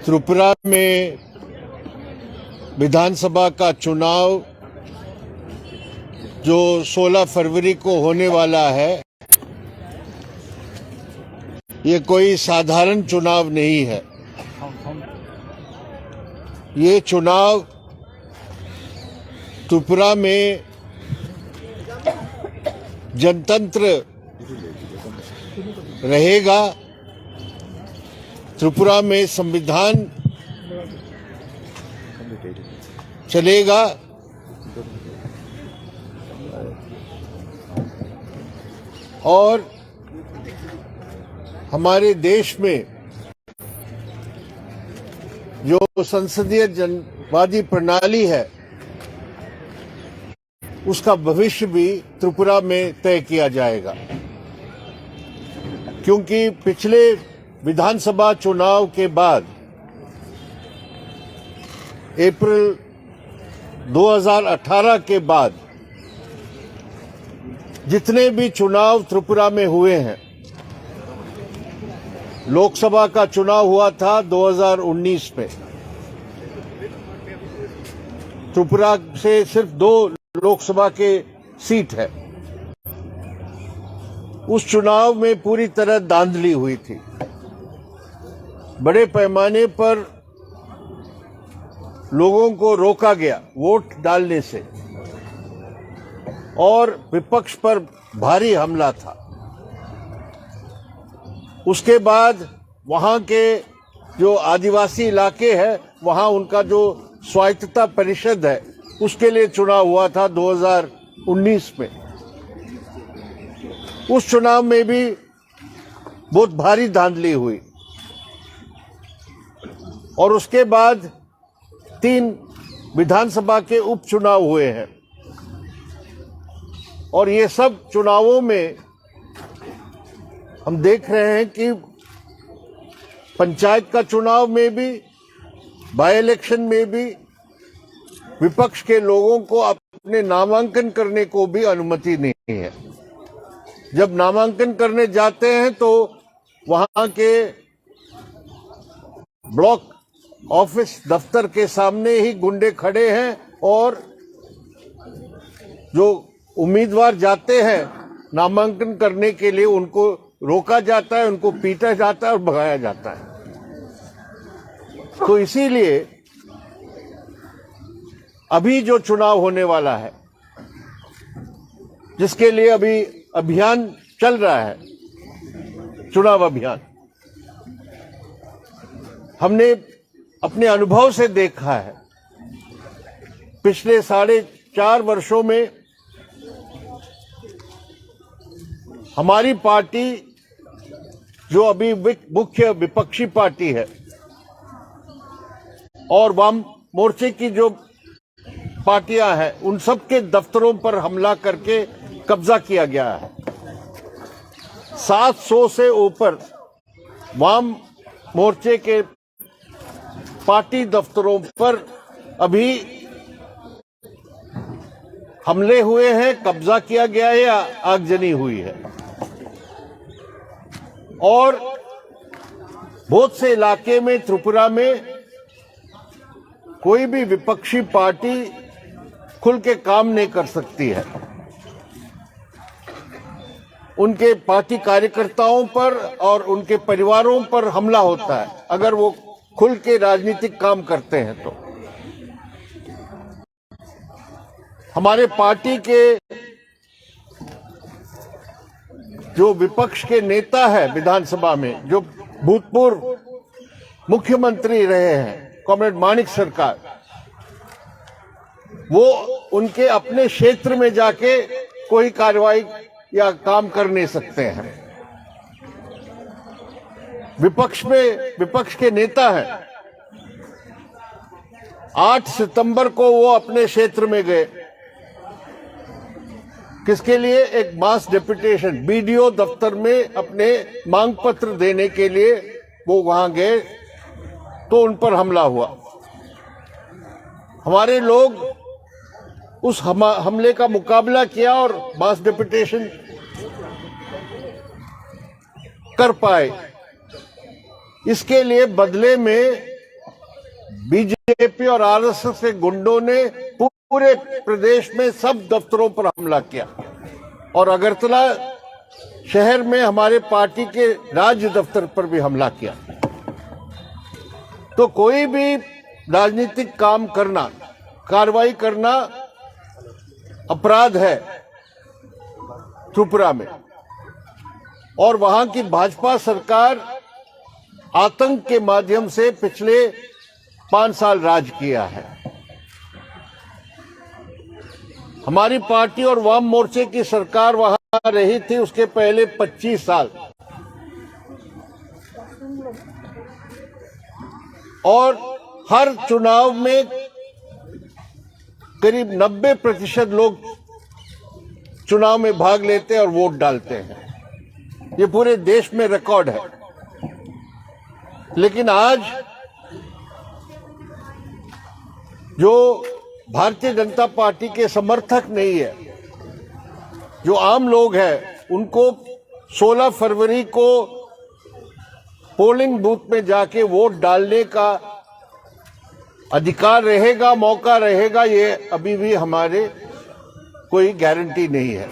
त्रिपुरा में विधानसभा का चुनाव जो 16 फरवरी को होने वाला है, ये कोई साधारण चुनाव नहीं है। ये चुनाव त्रिपुरा में जनतंत्र रहेगा, त्रिपुरा में संविधान चलेगा और हमारे देश में जो संसदीय जनवादी प्रणाली है, उसका भविष्य भी त्रिपुरा में तय किया जाएगा। क्योंकि पिछले विधानसभा चुनाव के बाद अप्रैल 2018 के बाद जितने भी चुनाव त्रिपुरा में हुए हैं, लोकसभा का चुनाव हुआ था 2019 में, त्रिपुरा से सिर्फ 2 लोकसभा के सीट है। उस चुनाव में पूरी तरह धांधली हुई थी। बड़े पैमाने पर लोगों को रोका गया वोट डालने से और विपक्ष पर भारी हमला था। उसके बाद वहां के जो आदिवासी इलाके हैं, वहां उनका जो स्वायत्तता परिषद है, उसके लिए चुनाव हुआ था 2019 में। उस चुनाव में भी बहुत भारी धांधली हुई और उसके बाद 3 विधानसभा के उपचुनाव हुए हैं। और ये सब चुनावों में हम देख रहे हैं कि पंचायत का चुनाव में भी, बाय इलेक्शन में भी विपक्ष के लोगों को अपने नामांकन करने को भी अनुमति नहीं है। जब नामांकन करने जाते हैं तो वहां के ब्लॉक ऑफिस दफ्तर के सामने ही गुंडे खड़े हैं और जो उम्मीदवार जाते हैं नामांकन करने के लिए, उनको रोका जाता है, उनको पीटा जाता है और भगाया जाता है। तो इसीलिए अभी जो चुनाव होने वाला है, जिसके लिए अभी अभियान चल रहा है, चुनाव अभियान, हमने अपने अनुभव से देखा है। पिछले 4.5 वर्षों में हमारी पार्टी, जो अभी मुख्य विपक्षी पार्टी है, और वाम मोर्चे की जो पार्टियां हैं, उन सब के दफ्तरों पर हमला करके कब्जा किया गया है। 700 से ऊपर वाम मोर्चे के पार्टी दफ्तरों पर अभी हमले हुए हैं, कब्जा किया गया है या आगजनी हुई है। और बहुत से इलाके में त्रिपुरा में कोई भी विपक्षी पार्टी खुल के काम नहीं कर सकती है। उनके पार्टी कार्यकर्ताओं पर और उनके परिवारों पर हमला होता है अगर वो खुल के राजनीतिक काम करते हैं तो। हमारे पार्टी के जो विपक्ष के नेता है विधानसभा में, जो भूतपूर्व मुख्यमंत्री रहे हैं, कॉमरेड माणिक सरकार, वो उनके अपने क्षेत्र में जाके कोई कार्रवाई या काम कर नहीं सकते हैं। विपक्ष के नेता हैं। 8 सितंबर को वो अपने क्षेत्र में गए, किसके लिए? एक मास डेपुटेशन, बीडीओ दफ्तर में अपने मांग पत्र देने के लिए वो वहां गए, तो उन पर हमला हुआ। हमारे लोग उस हमले का मुकाबला किया और मास डेपुटेशन कर पाए। इसके लिए बदले में बीजेपी और आरएसएस के गुंडों ने पूरे प्रदेश में सब दफ्तरों पर हमला किया और अगरतला शहर में हमारे पार्टी के राज्य दफ्तर पर भी हमला किया। तो कोई भी राजनीतिक काम करना, कार्रवाई करना अपराध है त्रिपुरा में, और वहां की भाजपा सरकार आतंक के माध्यम से पिछले 5 साल राज किया है। हमारी पार्टी और वाम मोर्चे की सरकार वहां रही थी उसके पहले 25 साल, और हर चुनाव में करीब 90% लोग चुनाव में भाग लेते हैं और वोट डालते हैं। ये पूरे देश में रिकॉर्ड है। लेकिन आज जो भारतीय जनता पार्टी के समर्थक नहीं है, जो आम लोग हैं, उनको 16 फरवरी को पोलिंग बूथ में जाके वोट डालने का अधिकार रहेगा, मौका रहेगा, ये अभी भी हमारे कोई गारंटी नहीं है।